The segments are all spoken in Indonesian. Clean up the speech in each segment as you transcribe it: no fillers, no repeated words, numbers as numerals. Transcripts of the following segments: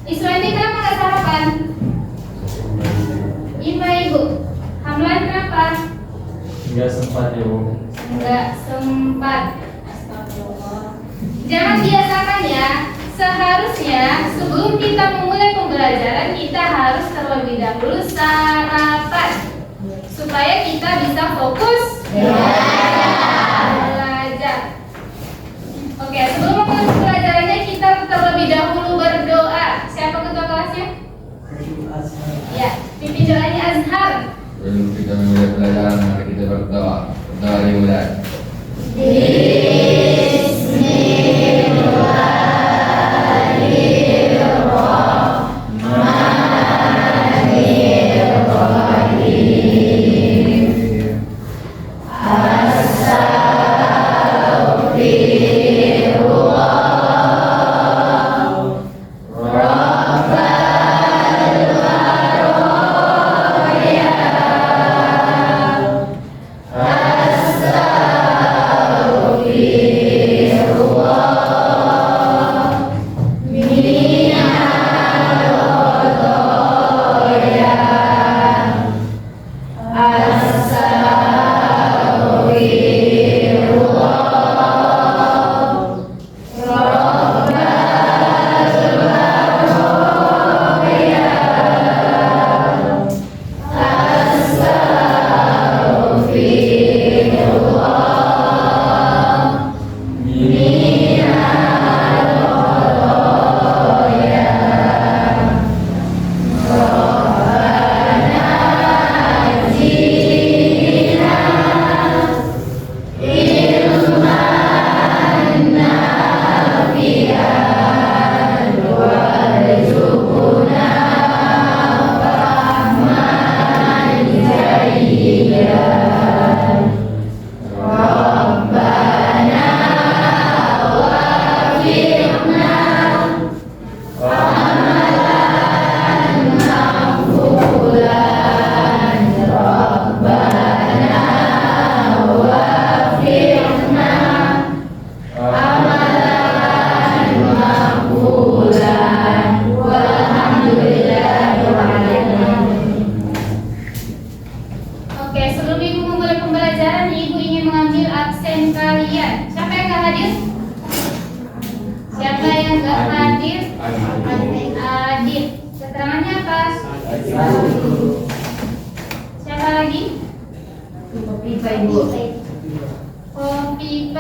Iswandi kenapa nggak sarapan? Ibu. Hamlan kenapa? Nggak sempat ya Bu. Nggak sempat. Astagfirullah. Jangan biasakan ya. Seharusnya sebelum kita memulai pembelajaran kita harus terlebih dahulu sarapan supaya kita bisa fokus belajar. Oke, sebelum memulai pembelajarannya kita terlebih dahulu berdoa. Siapa ketua kelasnya? Ya, pimpin doanya Azhar. Sebelum kita memulai pelajaran, mari kita berdoa. Berdoa dimulai.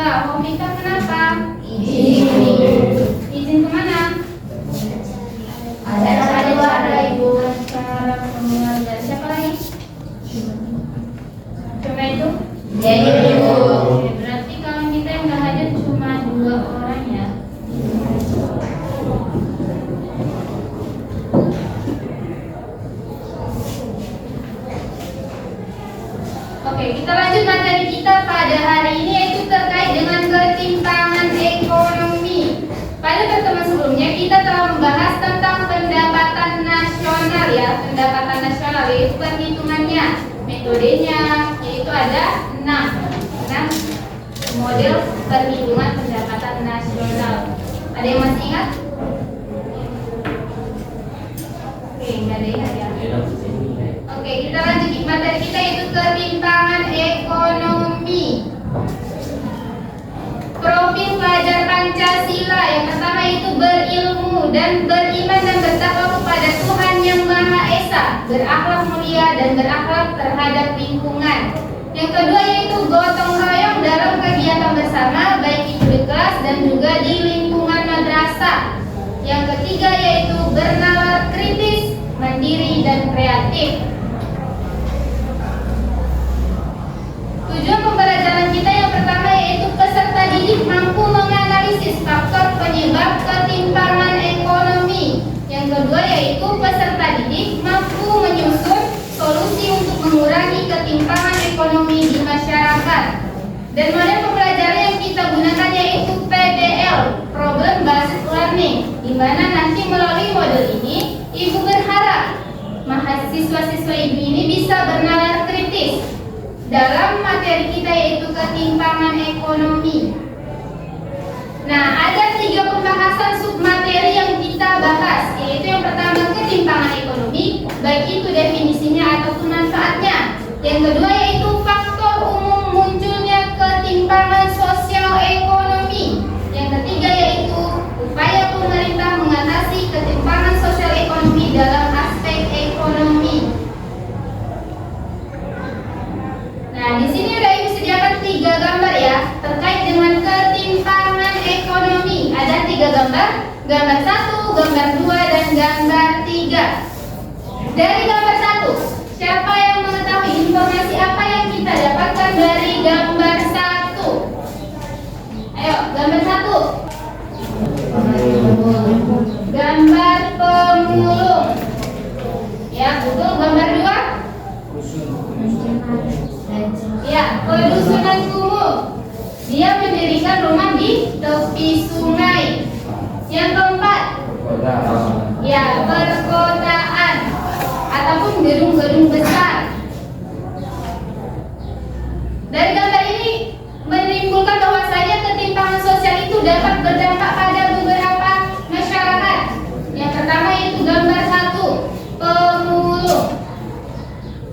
Komika kenapa? Izin kemana? Ada Ibu. Acara keluarga. Siapa lagi? Cuma itu? Jadi Ibu. Oke, berarti kalau kita yang nggak hadir cuma 2 orang ya. Oke, kita lanjut materi kita pada hari ini yaitu terkait dengan ketimpangan ekonomi. Pada pertemuan sebelumnya kita telah membahas tentang pendapatan nasional ya, pendapatan nasional yaitu perhitungannya, metodenya yaitu ada 6 model perhitungan pendapatan nasional. Ada yang masih ingat? Oke, nggak ada ingat ya. Oke, kita lanjut materi kita yaitu ketimpangan ekonomi. Profil pelajar Pancasila yang pertama itu berilmu dan beriman dan bertakwa kepada Tuhan Yang Maha Esa, berakhlak mulia dan berakhlak terhadap lingkungan. Yang kedua yaitu gotong royong dalam kegiatan bersama baik itu di kelas dan juga di lingkungan madrasah. Yang ketiga yaitu bernalar kritis, mandiri dan kreatif. Tujuan pembelajaran kita yang pertama yaitu peserta didik mampu menganalisis faktor penyebab ketimpangan ekonomi. Yang kedua yaitu peserta didik mampu menyusun solusi untuk mengurangi ketimpangan ekonomi di masyarakat. Dan model pembelajaran yang kita gunakan yaitu PBL, Problem Based Learning, di mana nanti melalui model ini Ibu berharap mahasiswa-siswa Ibu ini bisa bernalar kritis dalam materi kita yaitu ketimpangan ekonomi. Nah, ada 3 pembahasan submateri yang kita bahas, yaitu yang ekonomi dalam aspek ekonomi. Nah, di sini udah Ibu sediakan 3 gambar ya terkait dengan ketimpangan ekonomi. Ada 3 gambar, gambar 1, gambar 2, dan gambar 3. Dari gambar 1, siapa yang mengetahui informasi apa yang kita dapatkan dari gambar 1? Ayo, gambar 1. Gambar pemulung. Ya, betul. Gambar 2. Ya, pedusunan kumuh. Dia mendirikan rumah di tepi sungai. Yang keempat, ya, perkotaan ataupun gedung-gedung besar. Dari gambar ini menimbulkan bahwasanya ketimpangan sosial itu dapat berdampak pada beberapa masyarakat. Yang pertama yaitu gambar 1, pemulung.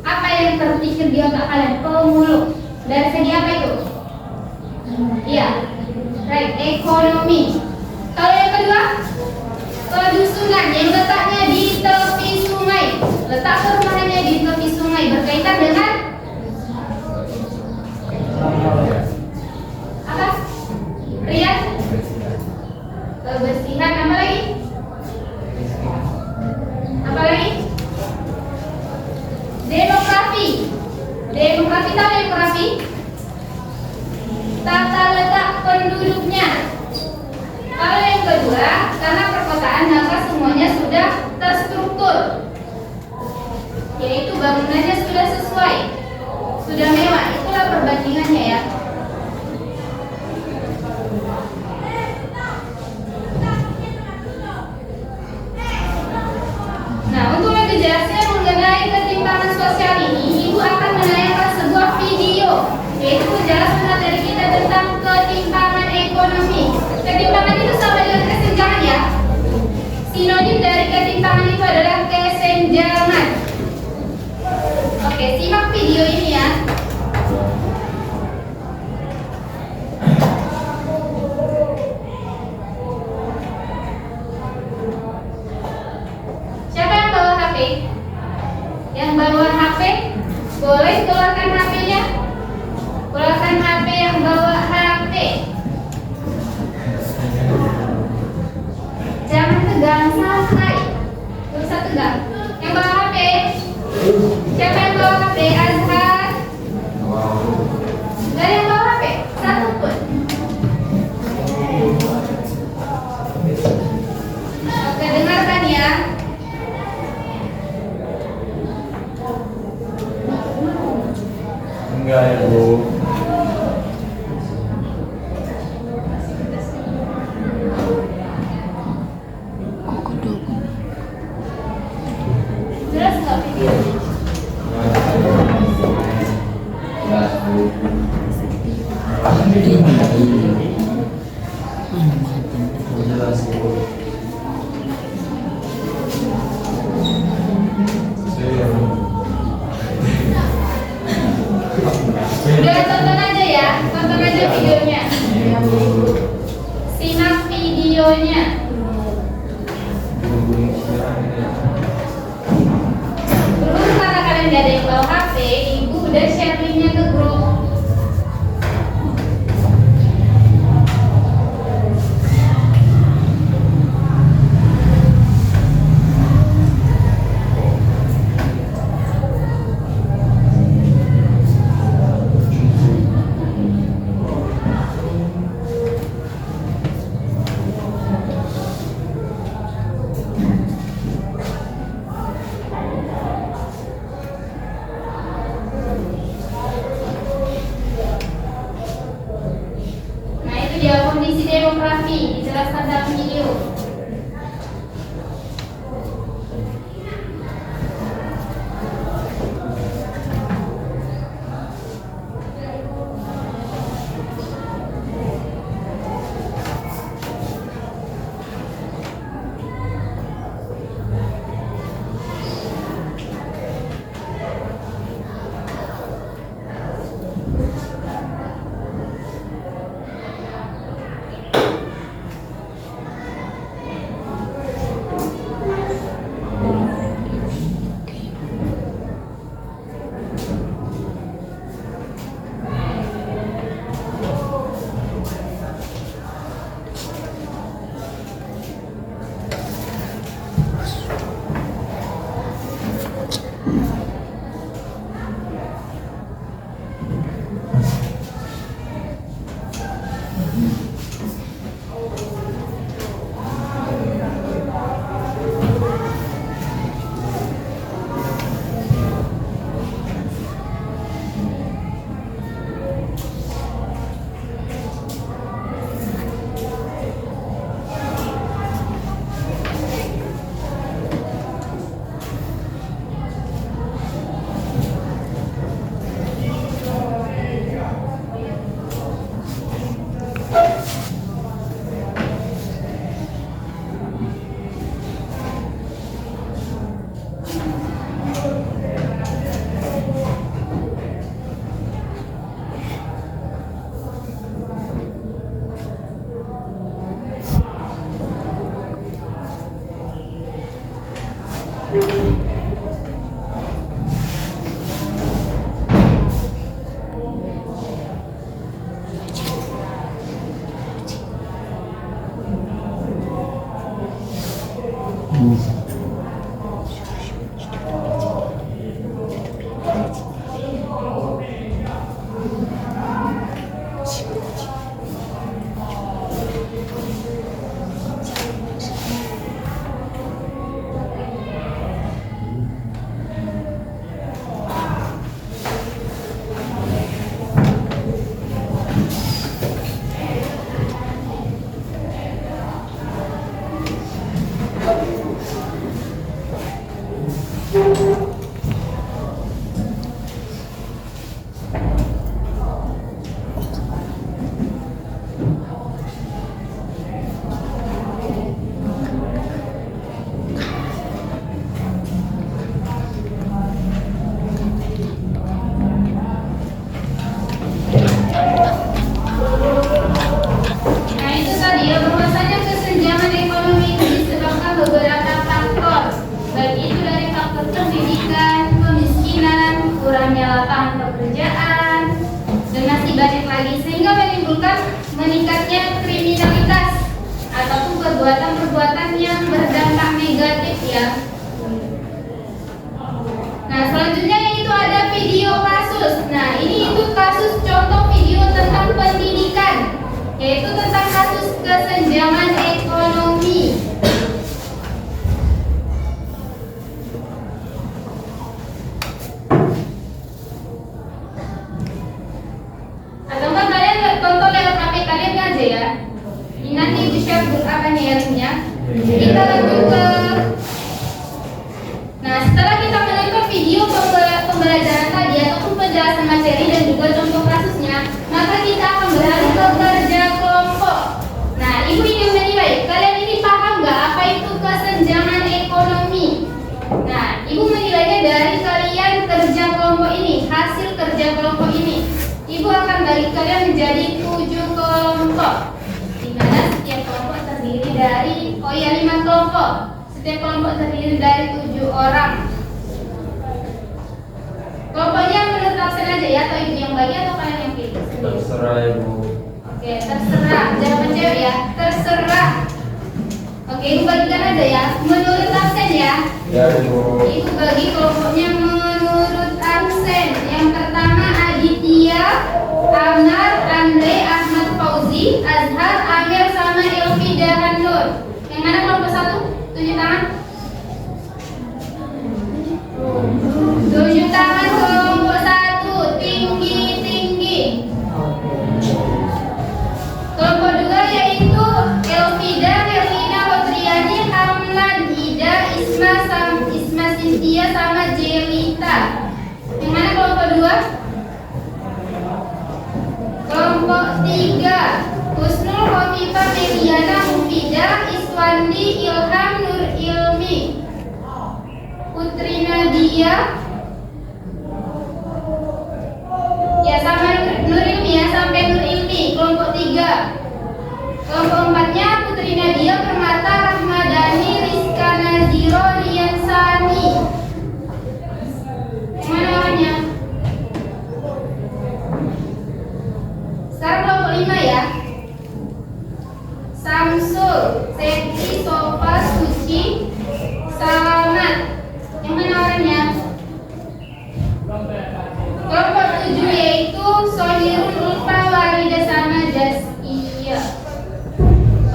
Apa yang terpikir di otak kalian? Pemulung. Dari segi apa itu? Iya, right, ekonomi. Kalau yang kedua, pedusunan yang letaknya di tepi sungai. Letak perumahannya di tepi sungai berkaitan dengan apa? Rian? Kebersihan. Apa lagi? Apa lagi? Demografi. Demografi, tahu demografi? Tata letak penduduknya. Kalau yang kedua, karena perkotaan maka semuanya sudah terstruktur, yaitu bangunannya sudah sesuai, sudah mewah. Itulah perbandingannya ya. Nah, untuk lebih jelasnya mengenai ketimpangan sosial ini, Ibu akan menayangkan sebuah video, yaitu penjelasan materi kita tentang ketimpangan ekonomi. Ketimpangan itu sama dengan kesenjangan ya. Sinonim dari ketimpangan itu adalah kesenjangan. Oke, simak video ini ya. Siapa yang bawa HP? Yang bawa HP, boleh keluarkan HP-nya. Keluarkan HP yang bawa HP. Jangan tegang, santai. Gak usah tegang. Yang bawa HP, siapa yang bawa HP? Azhar. Gak ada yang bawa HP, satu pun. Oke, dengarkan ya. Enggak ya, Bu. Jelas nggak videonya? Jelas, Bu. Udah tonton aja ya, tonton aja videonya. Simak videonya. Berhubung karena kalian gak ada yang bawa HP, Ibu udah share linknya ke grup. Nah itu tadi ya, bahwasanya kesenjangan ekonomi itu disebabkan beberapa faktor. Baik itu dari faktor pendidikan, kemiskinan, kurangnya lapangan pekerjaan, dan masih banyak lagi, sehingga menimbulkan meningkatnya kriminalitas ataupun perbuatan-perbuatan yang berdampak negatif ya. Nah selanjutnya yaitu ada video kasus. Nah ini itu kasus contoh video tentang pendidikan, yaitu tentang kasus kesenjangan ekonomi. Atau enggak kalian tonton lewat HP kalian aja ya. Ini nanti di-share apa nih linknya. Kita lanjut ke. Nah setelah kita menonton video pembelajaran tadi ataupun penjelasan materi dan juga contoh kasusnya, maka kita akan beralih ke kerja kelompok. Nah ibu ingin menilai kalian ini paham nggak apa itu kesenjangan ekonomi? Nah ibu menilainya dari kalian kerja kelompok ini, hasil kerja kelompok ini. Ibu akan bagi kalian menjadi 7 kelompok, di mana setiap kelompok terdiri dari 5 kelompok. Setiap kelompok terdiri dari 7 orang. Kelompoknya menurut absen aja ya, atau ibu yang bagi atau kalian yang pilih sendiri? Terserah ibu. Oke, terserah. Jangan cewek ya, terserah. Oke, ibu bagikan aja ya, menurut absen ya. Ya ibu. Ibu bagi kelompoknya menurut absen. Yang pertama Aditya, Amnar, Andre, Ahmad Fauzi, Azhar, Amir, sama Ilfi dan Nur. Yang mana kelompok 1? Tunjuk tangan. Tunjuk tangan kelompok 1, tinggi-tinggi. Kelompok 2 yaitu Elvida, Herlina, Hotriani, Hamlan, Ida, Isma Cynthia sama Jelita. Yang mana kelompok 2? Kelompok 3 Husnul, Khofifah, Meliana, Mufidah, Iswandi, Ilham, Nur Ilmi, Putri Nadia, ya sama Nur Ilmi ya, sampai Nur Ilmi. Kelompok 3. Kelompok 4-nya Putri Nadia, Permata, Rahmadani, Rizka Naziro, Rian Sani. Yang mana orangnya? Sekarang kelompok 5 ya. Samsul, Septi, Sofa, Suci, Salamat. Yang mana orangnya? Kelompok 7 yaitu Sohirun, Ulfa, Walida sama Jaskia.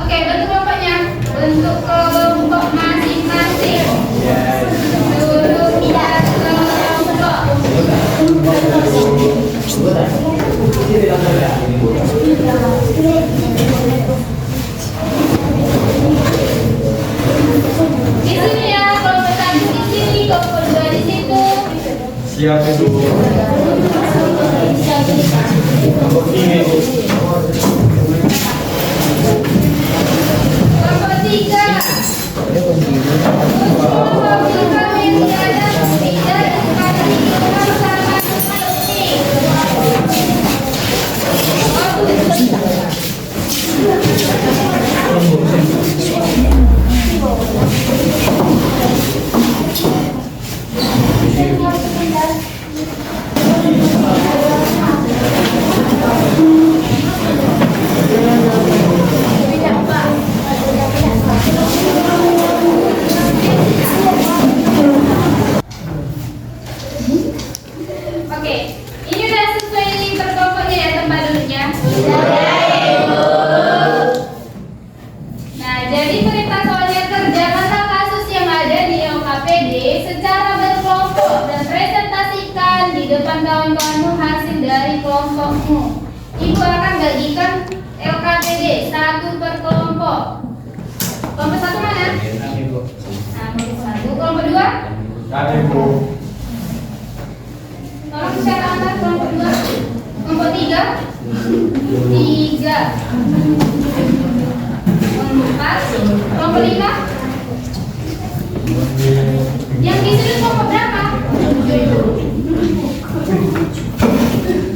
Oke, bentuk kelompoknya. Bentuk kelompok masing-masing. Duduk di kelompok. Di sini ya, kelompok 1 di sini, kelompok 2 di situ. Siap ibu. Kelompok 3 ibu. Kelompok 3. LKPD secara berkelompok dan presentasikan di depan kawan-kawanmu hasil dari kelompokmu. Ibu akan bagikan LKPD satu per kelompok. Kelompok satu mana? Nah, kelompok satu. Kelompok dua? Kami Bu. Tolong share antar kelompok dua. Kelompok tiga? Tiga. Kelompok empat? Kelompok lima? Yang di sini kelompok berapa?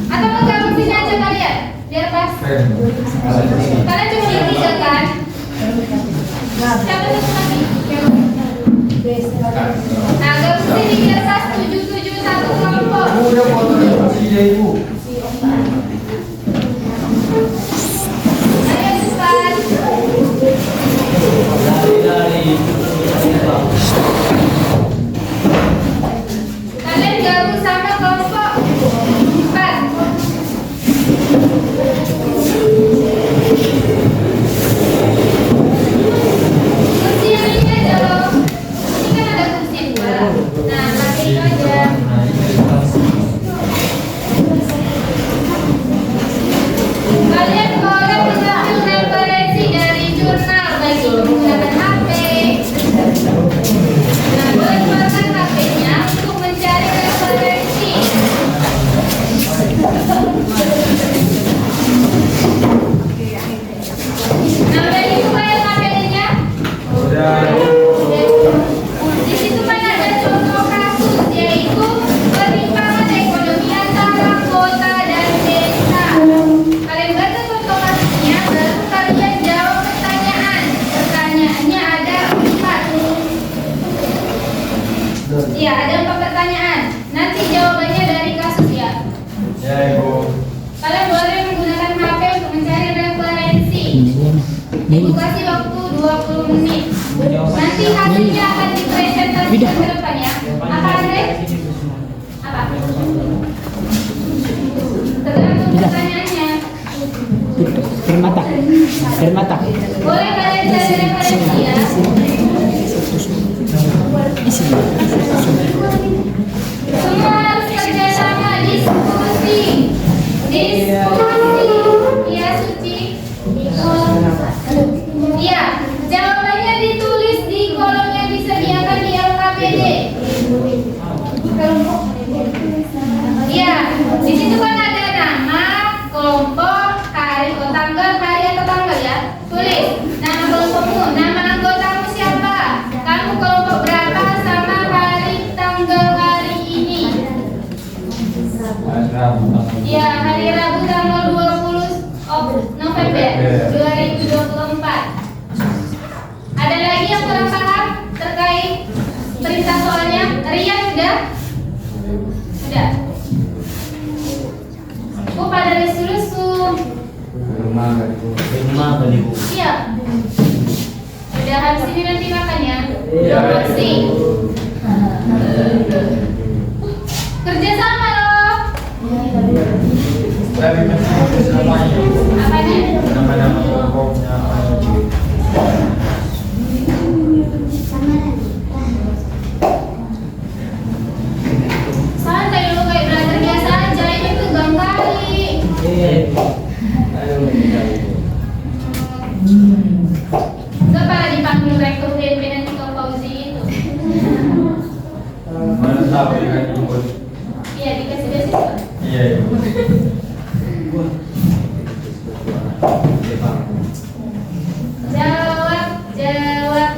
Atau mau gabung sini aja kalian? Biar pas. Kalian cuma yang tiga kan? Siapa satu lagi? Nah, gabung sini biar pas 7 satu kelompok. Udah foto di kursinya Ibu. Ayo cepat. Kalian gabung sama kelompok 4. Kursi yang ini aja loh. Ini kan ada kursi dua. Nah, pakai itu aja. Kalian boleh mengambil referensi dari jurnal baik itu menggunakan HP. Nah, boleh keluarkan HP-nya untuk mencari referensi. Nah, udah dibuka LKPD-nya? Udah. Di situ kan ada contoh kasus, yaitu ketimpangan ekonomi antara kota dan desa. Kalian baca contoh kasusnya, baru kalian jawab pertanyaan. Pertanyaannya ada 4. Iya, ada 4 pertanyaan. Nanti jawabannya dari kasus ya. Ya Ibu. Kalian boleh menggunakan HP untuk mencari referensi. Ibu kasih waktu 20 menit. Nanti hasilnya akan dipresentasikan ke depan ya. Apa Andre? Apa? Tergantung pertanyaannya. Permata. Boleh kalian cari referensi ya. Semua harus kerjasama, diskusi. Iya Suci. Iya, jawabannya ditulis di kolom yang disediakan di LKPD. Iya, di situ kan ada nama, kelompok, hari, tanggal, hari atau tanggal ya. Tulis nama kelompokmu, nama anggotamu siapa, kamu kelompok berapa, sama hari, tanggal hari ini. Iya, hari Rabu tanggal 20 November 2024. Ada lagi yang kurang paham terkait perintah soalnya? Rian sudah? Sudah. Oh, pada lesu-lesu. Rumah kali Bu. Iya. Udah habis ini nanti makan ya. Iya. Promosi. Kerja sama loh. Tapi masih namanya. Apanya? Nama-nama kelompoknya. Santai lu kayak belajar biasa aja, ini tegang kali. Gak pada dipanggil rektor BNP nanti ke Fauzi itu. Mana tahu ya kan Ibu. Iya, dikasih beasiswa. Iya Ibu. Jawab.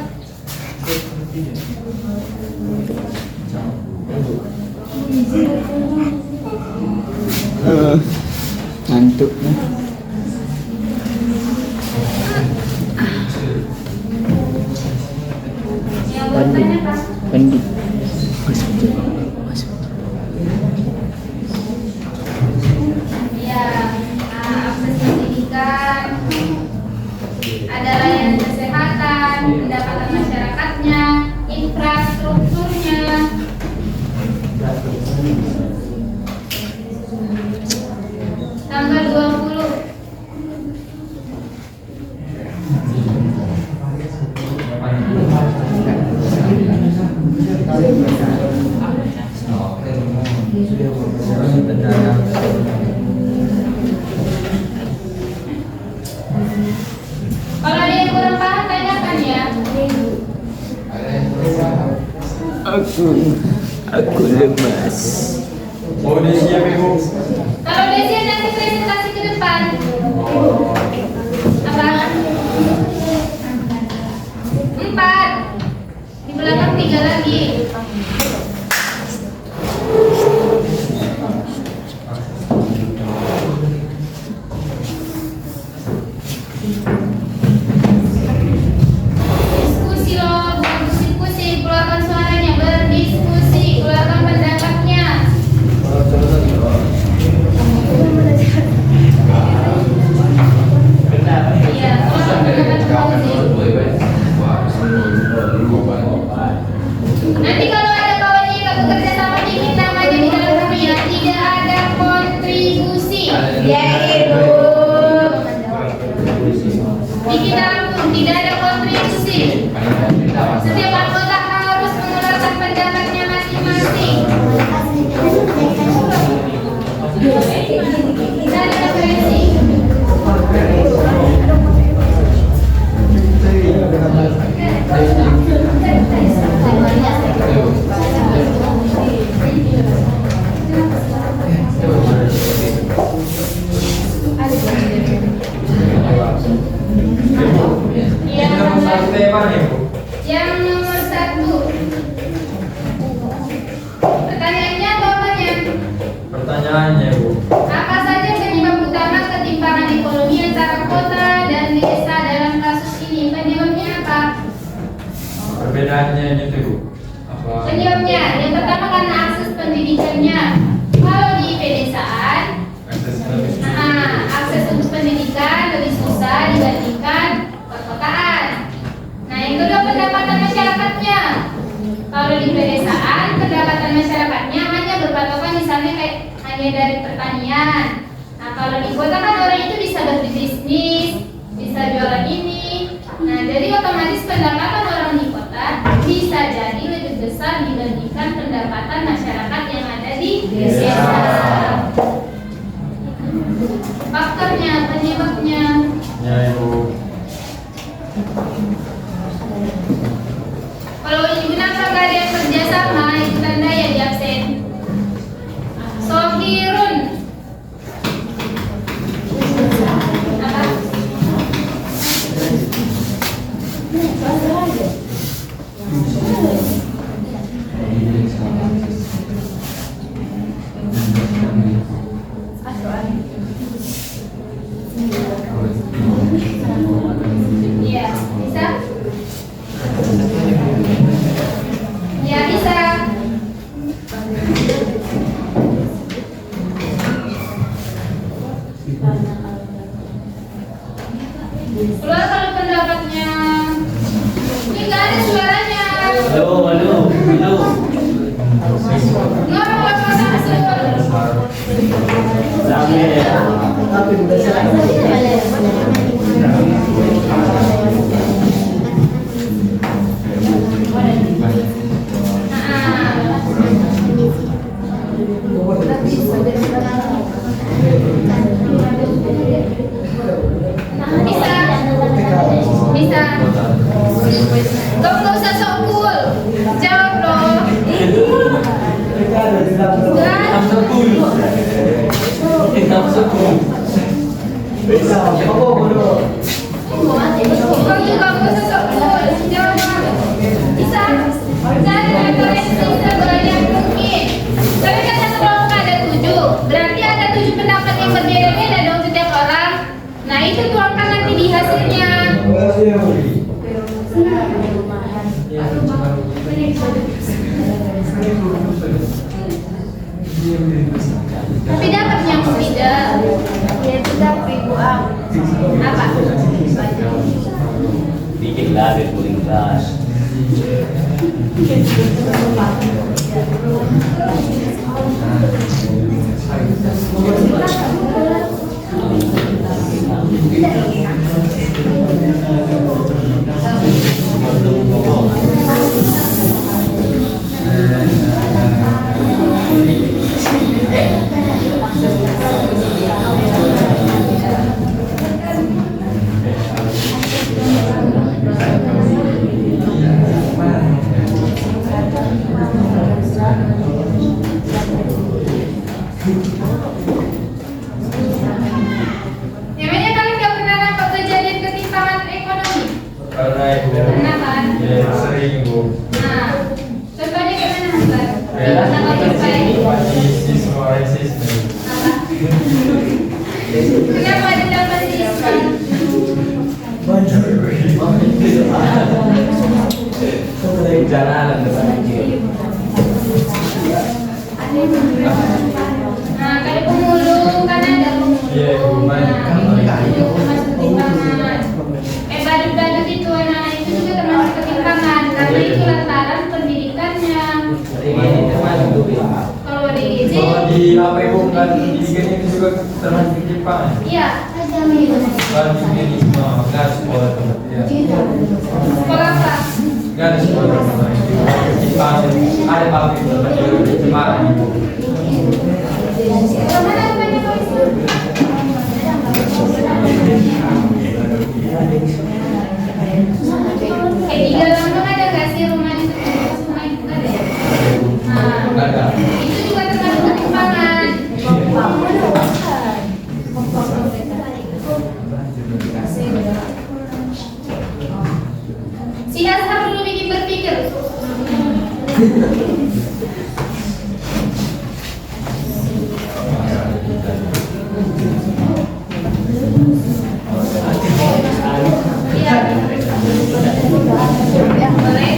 Ngantuk. Yang buat tanya Pak. Pendek. Iya, akses pendidikan, ada layanan kesehatan, pendapatan masyarakatnya, infrastrukturnya. Tanggal 20. Kalau ada yang kurang paham tanyakan ya. Aku lemas. Oh, udah siap ibu. Kalau udah siap nanti presentasi ke depan. Apa? 4. Di belakang 3 lagi. Diskusi loh, bukan diskusi. Keluarkan suaranya, berdiskusi. Keluarkan pendapatnya. Iya, keluarkan pendapat Fauzi. Nanti kalau ada kawannya yang bekerja sama di kita maju di dalam dunia, tidak ada kontribusi. Ya ibu. Di kita pun tidak ada kontribusi. Setiap anggota harus mengeluarkan pendapatnya masing-masing. Tidak ada referensi. Ini nomor satu tema nih bu. Yang nomor 1. Pertanyaannya atau apanya? Pertanyaannya bu. Apa saja penyebab utama ketimpangan ekonomi antara kota dan desa dalam kasus ini? Penyebabnya apa? Perbedaannya itu bu. Apa? Penyebabnya yang pertama karena akses pendidikannya. Kalau di pedesaan, Akses lebih sulit. akses untuk pendidikan lebih susah dibandingkan perkotaan. Nah, yang kedua pendapatan masyarakatnya. Kalau di pedesaan, pendapatan masyarakatnya hanya berpatokan misalnya kayak hanya dari pertanian. Nah, kalau di kota kan orang itu bisa berbisnis, bisa jualan ini. Nah, jadi otomatis pendapatan orang di kota bisa jadi lebih besar dibandingkan pendapatan masyarakat yang ada di desa. Faktornya, penyebabnya. Ya ibu. Kalau digunakan nggak ada yang kerjasama, itu tanda ya di absen. Sohirun. Apa? Iya, bisa? Ya bisa. Keluar kalau pendapatnya. Ini nggak ada suaranya. Halo. Ngomong apa sama Bisa. Kamu nggak usah sok cool. Jawab dong. Kau juga nggak usah sok cool. Jawab. Bisa. Cari referensi sebanyak mungkin. Tapi kan satu kelompok ada 7. Berarti ada 7 pendapat yang berbeda-beda dong setiap orang. Nah itu tuangkan nanti di hasilnya. Tapi dapat yang tidak. Ya tidak ibu apa? Bikin lari cooling class. Emangnya kalian gak pernah nampak kejadian ketimpangan ekonomi? Karena ibu. Pernah kan? Ya sering ibu. Nah, contohnya gimana Hamzah? Ya, Tanggal berapa ini? siswa resisten. Apa? Kenapa ada dapat siswa? Jalanan depan aja. Nah, kali pemulung kan ada pemulung. Iya, ibu, banyak. Nah, itu termasuk ketimpangan. Badut-badut itu anak itu juga termasuk ketimpangan karena itu lantaran pendidikannya. Ini termasuk tuh ya. Kalau ada gizi, Kalau di apa ibu kan pendidikan itu juga termasuk ketimpangan. iya. Banding ini semua gas sekolah tempat ya. Sekolah apa? Gas sekolah tempat ketimpangan ada pabrik tempat ketimpangan ibu. Sekolah mana banyak polisi? Di dalam rumah ada nggak sih rumah di sekolah semua itu ada ya? Nah, Ada. itu juga termasuk ketimpangan. Si Azhar dulu bikin berpikir. Iya. Boleh.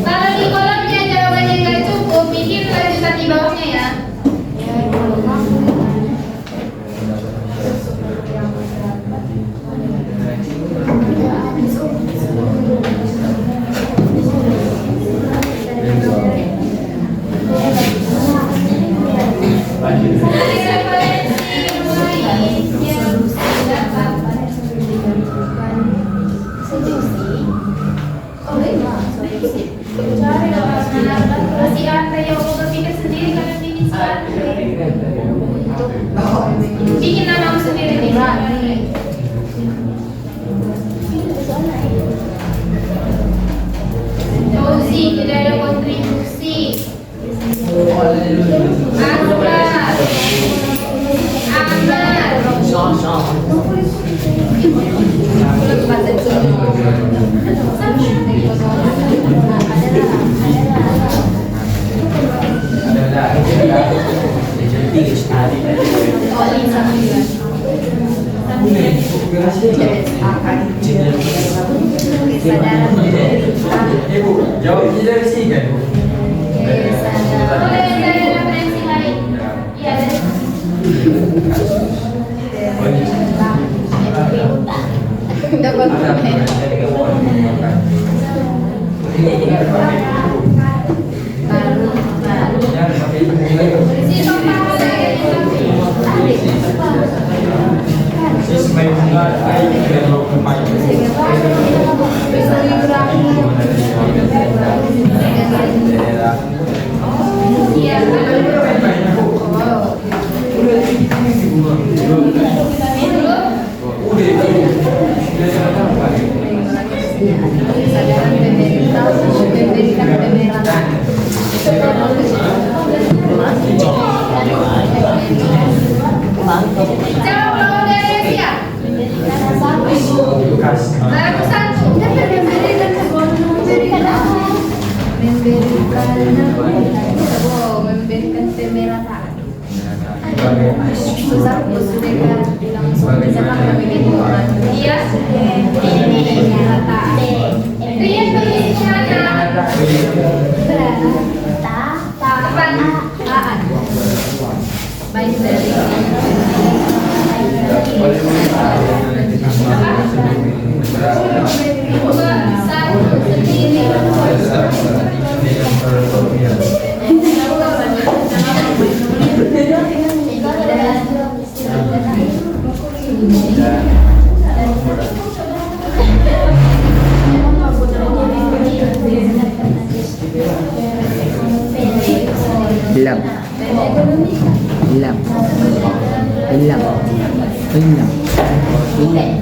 Kalau di kolomnya jawabannya nggak cukup, bikin lanjutan di bawahnya ya. Masih ada yang mau berpikir sendiri kalian bikin sendiri. Bikin namamu sendiri nih. Fauzi tidak ada kontribusi. Akbar, Ahmad, Ibu, jawabnya dari sini kan? boleh dari referensi lain. Iya dari. Dapat Si Sopah dari siswa bunga air dan lokumai. Iya. Jawab kalau dari Asia. Lagu satu. Memberikan pemerataan. Susah sudah bilang bisa makan begitu. Iya. Pemerataan. Rian tulis di mana? Depan. Baik dari Dua, satu, sendiri. Hilang. Hilang. Hilang. Hilang. Hilang.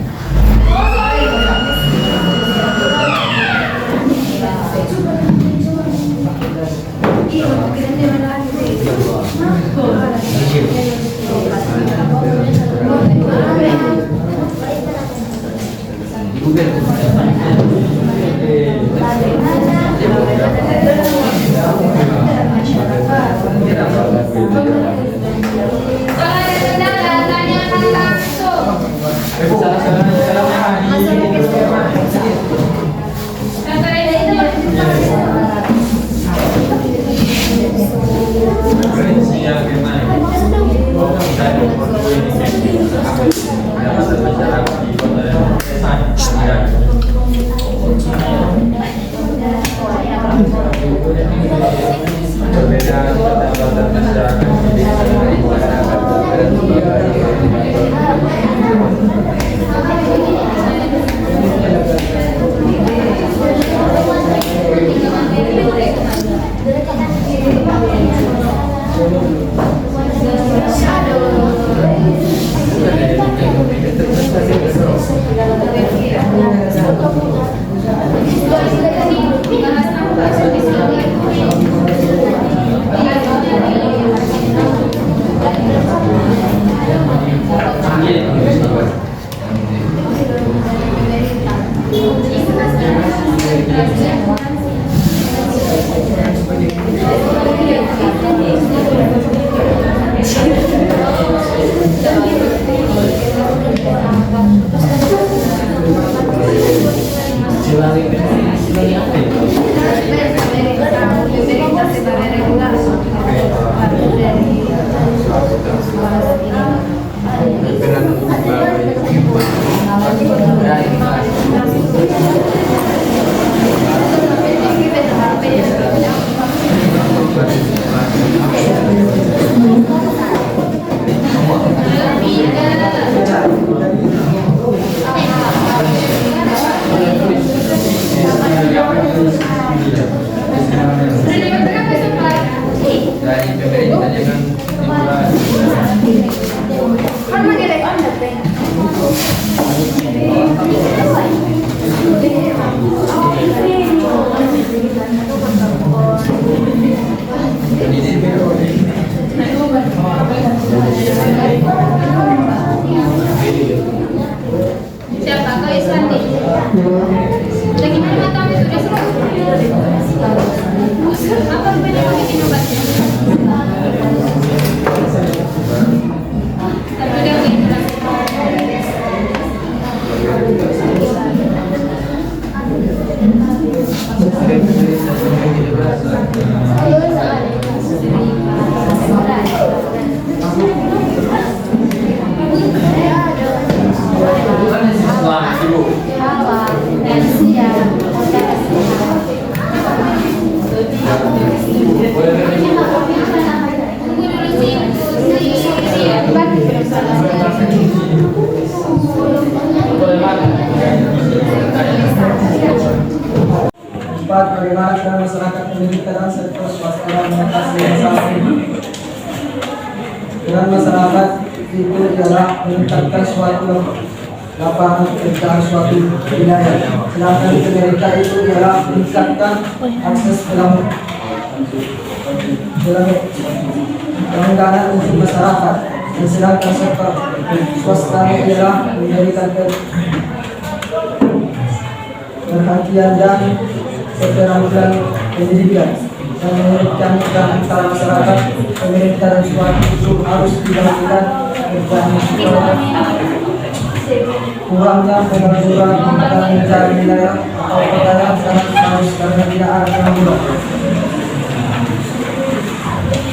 Kalau ada kendala, tanyakan langsung. Kantor itu Perbedaan pendapatan masyarakat di dari pemerintah jangan siapa? Kau Islandi. Lagi mana matamu sudah serang? Apa rupanya kau bikin obatnya? Tapi dia bilang. Empat, bagaimana cara masyarakat mendidik dan sektor swasta mengatasi masalah ini? Peran masyarakat itu adalah meningkatkan suatu lapangan pekerjaan suatu wilayah. Sedangkan pemerintah itu adalah meningkatkan akses dalam pelanggaran untuk masyarakat. Dan sedangkan sektor swasta adalah memberikan perhatian dan keterampilan pendidikan dan menurutkan peran antara masyarakat, pemerintah dan suatu itu harus dilakukan berjalan supaya kurangnya pengaturan dan mencari wilayah atau wilayah sangat harus karena tidak ada pengaturan.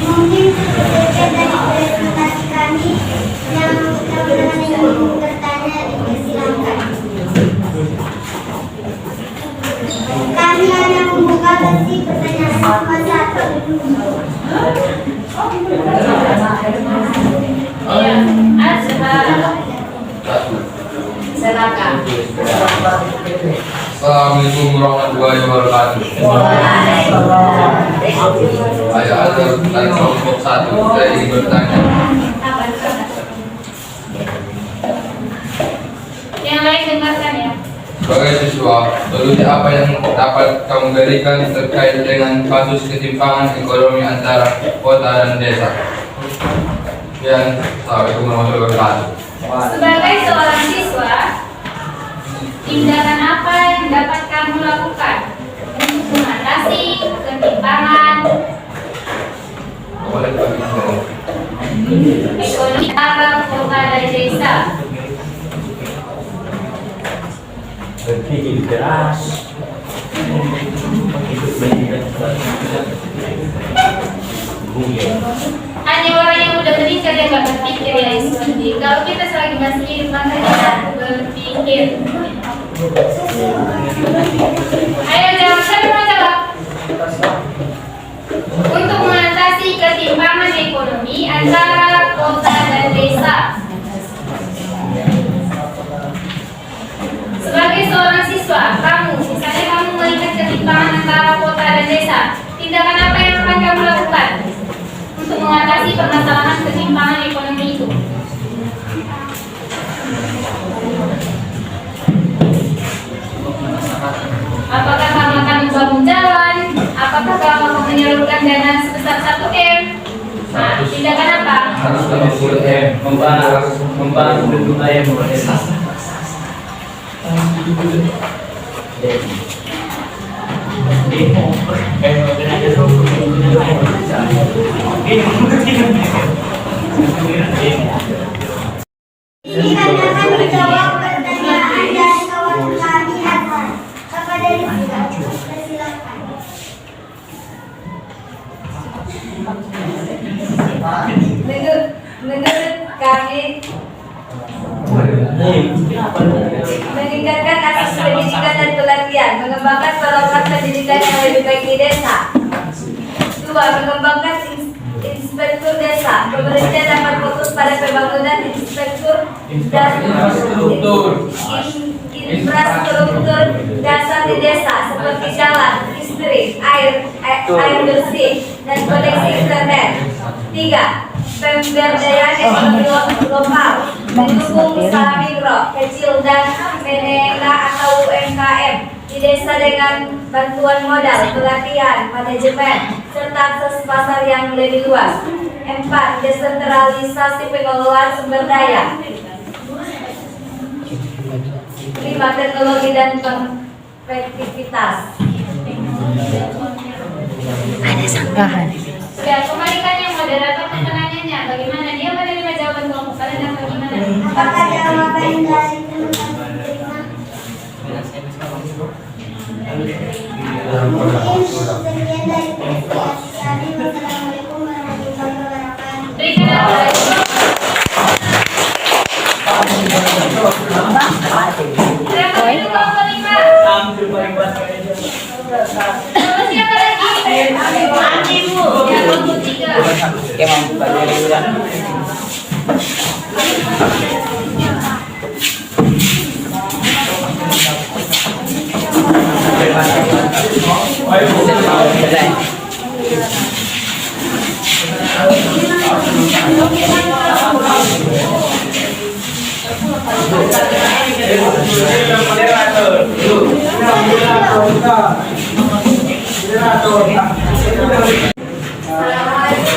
Mungkin berbeda dari presentasi kami yang teman-teman ingin bertanya dipersilakan. Kami hanya membuka sesi pertanyaan nomor 1. Iya, Azhar. Silakan. Assalamualaikum warahmatullahi wabarakatuh. Saya Azhar dari kelompok 1. Saya ingin bertanya. Yang lain dengarkan ya. Sebagai siswa, solusi apa yang dapat kamu berikan terkait dengan kasus ketimpangan ekonomi antara kota dan desa? Dan assalamualaikum warahmatullahi wabarakatuh. Sebagai seorang siswa, tindakan berpikir keras untuk meningkatkan bumi. Hanya orang yang udah menikah yang gak berpikir ya Iswandi. Kalau kita selagi masih hidup maka kita berpikir. Ayo jawab, siapa mau jawab? Untuk mengatasi ketimpangan ekonomi antara kota dan desa. Sebagai seorang siswa, misalnya kamu melihat ketimpangan antara kota dan desa, tindakan apa yang akan kamu lakukan untuk mengatasi permasalahan ketimpangan ekonomi itu? Apakah kamu akan membangun jalan? Apakah kamu akan menyalurkan dana sebesar 1 M? Nah, tindakan apa? 150 M. Membangun dunia yang modern. Ini akan menjawab pertanyaan dari kawan kami Hasan. Bapak dari silakan. Menurut kami meningkatkan akses pendidikan dan pelatihan, mengembangkan program pendidikan yang lebih baik di desa. 2. Mengembangkan inspektur desa. Pemerintah dapat fokus pada pembangunan inspektur dan infrastruktur dasar di desa seperti jalan, listrik, air bersih, dan koneksi internet. 3. Pemberdayaan ekonomi lokal, mendukung usaha mikro, kecil dan menengah atau UMKM di desa dengan bantuan modal, pelatihan, manajemen, serta akses pasar yang lebih luas. 4. Desentralisasi pengelolaan sumber daya. 5. Teknologi dan kompetitivitas. Ada sanggahan. Ya, kembalikan yang moderator ke penanyanya. Bagaimana dia menerima jawaban kelompok kalian dan bagaimana? Apakah jawaban dari teman-teman diterima? Mungkin sekian dari presentasi kami. Wassalamualaikum warahmatullahi wabarakatuh. Berikan apa? Siapa itu kelompok 5? Siapa lagi? Andi, Bu. Ya, kelompok 3. Emang bagi liburan.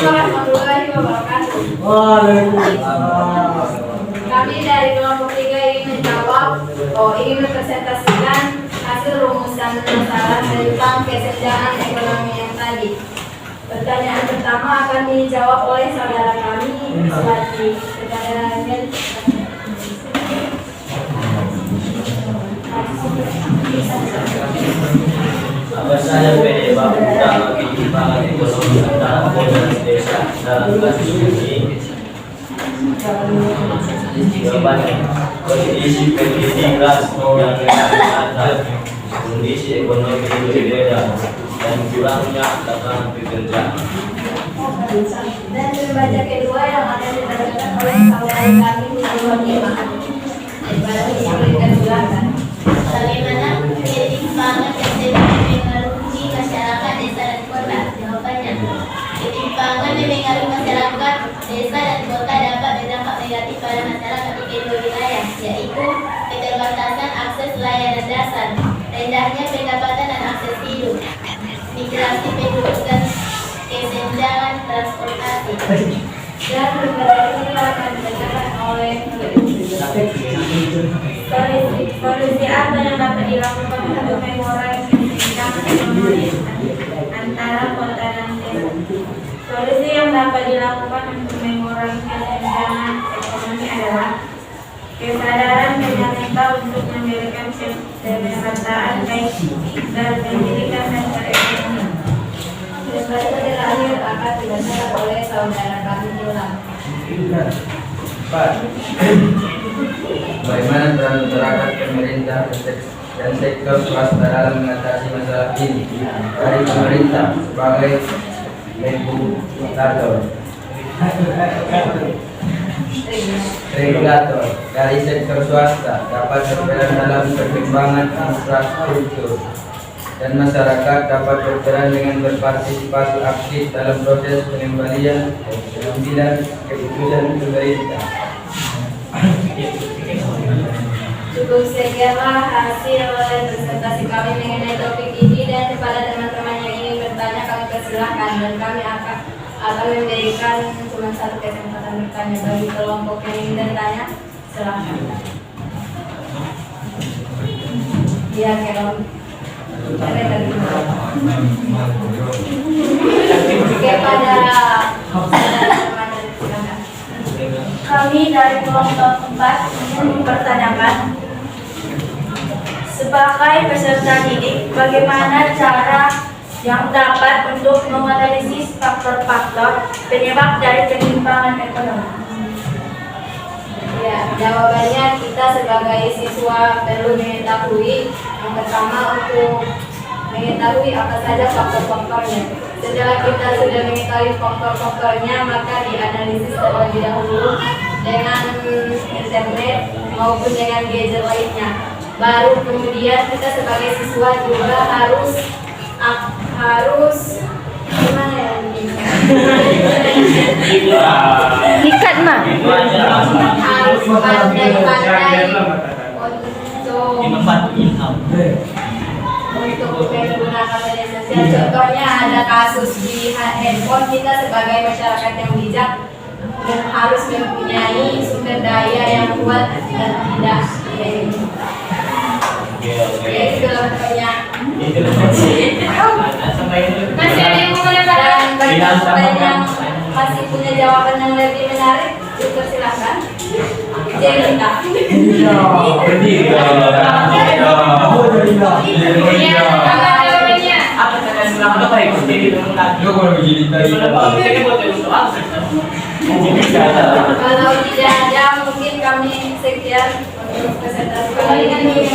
Assalamualaikum warahmatullahi wabarakatuh. Waalaikumsalam. Kami dari kelompok 3 ingin mempresentasikan hasil rumusan masalah tentang kesenjangan ekonomi yang tadi. Pertanyaan pertama akan dijawab oleh saudara kami, Swati. Saudara Mel. Apa saja penyebab utama ketimpangan ekonomi antara kota dan desa dalam kasus ini? Jawabannya, kondisi pendidikan yang rendah, kondisi ekonomi yang berbeda, dan kurangnya lapangan pekerjaan. Dan membaca kedua yang akan diterangkan oleh saudara kami, Fatimah. Baru diberikan silakan. Bagaimana ketimpangan yang mempengaruhi masyarakat desa dan kota? Jawabannya, ketimpangan yang mempengaruhi masyarakat desa dan kota dapat berdampak negatif pada masyarakat di kedua wilayah, yaitu keterbatasan akses layanan dasar, rendahnya pendapatan dan akses hidup, migrasi penduduk dan kesenjangan transportasi. Dan berikut ini akan dibacakan oleh solusi apa yang dapat dilakukan untuk mengurangi kesenjangan ekonomi antara kota dan desa. Solusi yang dapat dilakukan untuk mengurangi kesenjangan ekonomi adalah kesadaran fundamental untuk mendirikan sistem pemerataan baik dan pendidikan dan perekonomian. Daripada terakhir akan dibacakan oleh saudara kami Jolang. Bagaimana peran masyarakat, pemerintah, dan sektor swasta dalam mengatasi masalah ini? Dari pemerintah sebagai regulator, dari sektor swasta dapat berperan dalam perkembangan infrastruktur, dan masyarakat dapat berperan dengan berpartisipasi aktif dalam proses pengambilan keputusan pemerintah. Cukup sekianlah hasil presentasi kami mengenai topik ini, dan kepada teman-teman yang ingin bertanya kami persilahkan, dan kami akan memberikan cuma satu kesempatan bertanya bagi kelompok yang ingin bertanya. Silahkan. Iya, Kelom. Kepada Kami dari kelompok 4 ingin mempertanyakan, sebagai peserta didik, bagaimana cara yang dapat untuk menganalisis faktor-faktor penyebab dari ketimpangan ekonomi? Ya, jawabannya kita sebagai siswa perlu mengetahui yang pertama untuk mengetahui apa saja faktor-faktornya. Setelah kita sudah mengetahui faktor-faktornya, maka dianalisis terlebih dahulu dengan internet maupun dengan gadget lainnya. Baru kemudian kita sebagai siswa juga harus gimana ya? Ikat mah. Harus pandai-pandai untuk menggunakan media sosial. Contohnya ada kasus di handphone, kita sebagai masyarakat yang bijak dan harus mempunyai sumber daya yang kuat dan tidak itulah pokoknya. Masih ada yang mau menambahkan? Bagi teman yang masih punya jawaban yang lebih menarik, silakan. Jangan kalau tidak ada, mungkin kami sekian untuk presentasi kali ini.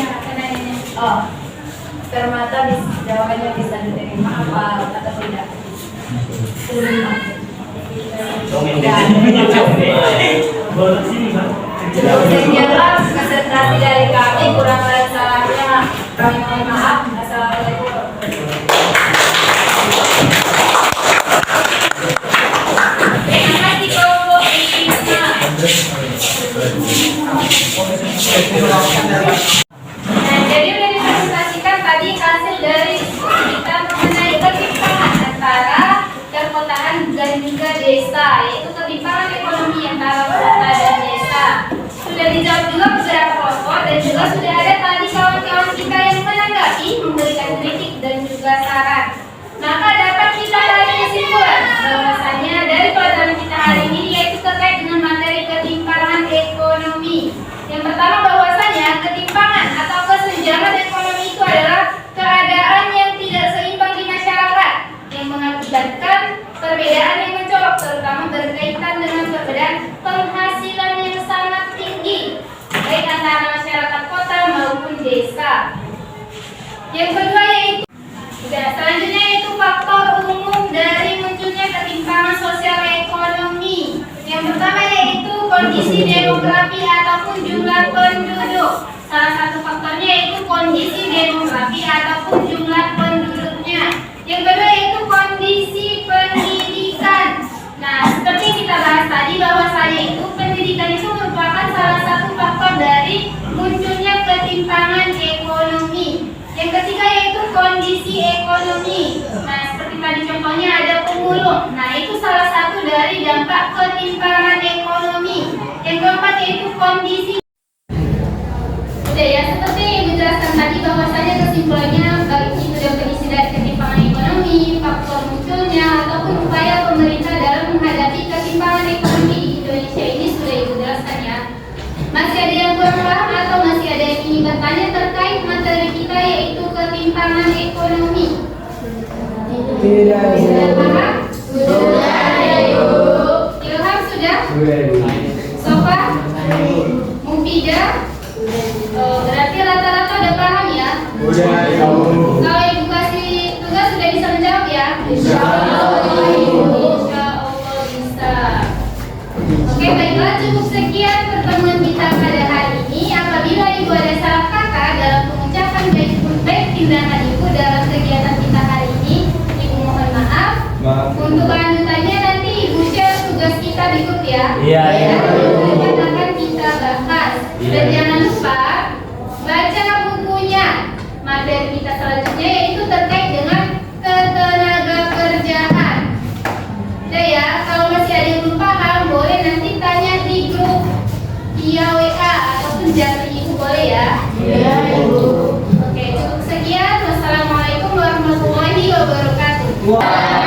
Oh, Permata jawabannya bisa diterima apa atau tidak? Cukup sekianlah presentasi dari kami, kurang lebih salahnya kami mohon maaf. Assalamualaikum. Terima kasih kelompok 5. Nah, jadi udah dipresentasikan tadi hasil dari diskusi kita mengenai ketimpangan antara perkotaan dan juga desa, yaitu ketimpangan ekonomi antara kota dan desa. Sudah dijawab juga beberapa kelompok, dan juga sudah ada tadi kawan-kawan kita yang menanggapi, memberikan kritik dan juga saran. Maka dapat kita tarik kesimpulan bahwasanya dari pelajaran kita hari ini yaitu terkait dengan materi ketimpangan ekonomi. Yang pertama bahwasanya ketimpangan atau kesenjangan ekonomi itu adalah keadaan yang tidak seimbang di masyarakat yang mengakibatkan perbedaan yang mencolok, terutama berkaitan dengan perbedaan penghasilan yang sangat tinggi baik antara masyarakat kota maupun desa. Yang kedua yaitu selanjutnya yaitu faktor umum dari munculnya ketimpangan sosial ekonomi. Yang pertama yaitu kondisi demografi ataupun jumlah penduduk. Salah satu faktornya yaitu kondisi demografi ataupun jumlah penduduknya. Yang kedua yaitu kondisi pendidikan. Nah, seperti kita bahas tadi bahwasanya itu pendidikan itu merupakan salah satu faktor dari munculnya ketimpangan ekonomi. Yang ketiga yaitu kondisi ekonomi. Nah, seperti tadi contohnya ada pemulung. Nah, itu salah satu dari dampak ketimpangan ekonomi. Yang keempat yaitu kondisi. Udah ya, seperti yang dijelaskan tadi bahwasanya kesimpulannya baik itu definisi dari ketimpangan ekonomi, faktor munculnya ataupun upaya pemerintah dalam menghadapi ketimpangan ekonomi di Indonesia ini sudah Ibu jelaskan ya. Masih ada yang kurang paham atau masih ada yang ingin bertanya terkait materi kita kita yaitu ketimpangan ekonomi. Tidak. Sudah paham? Sudah, Ibu. Ilham sudah? Sofa? Mufidah? Oh, berarti rata-rata udah paham ya? Kalau Ibu kasih tugas sudah bisa menjawab ya? Insya Allah bisa. Oke, baiklah, cukup sekian pertemuan kita pada hari ini. Apabila Ibu ada salah kata dalam pengucapan baik tindakan Ibu dalam kegiatan kita hari ini, Ibu mohon maaf. Untuk lanjutannya nanti Ibu share tugas kita berikut ya. Iya. Yang akan kita bahas. Dan jangan lupa baca bukunya. Materi kita selanjutnya yaitu terkait dengan ketenaga kerjaan. Udah ya, kalau masih ada yang belum paham boleh nanti tanya di grup via WA ataupun japri Ibu boleh ya. Iya, Ibu. Oke, cukup sekian. Wassalamualaikum warahmatullahi wabarakatuh.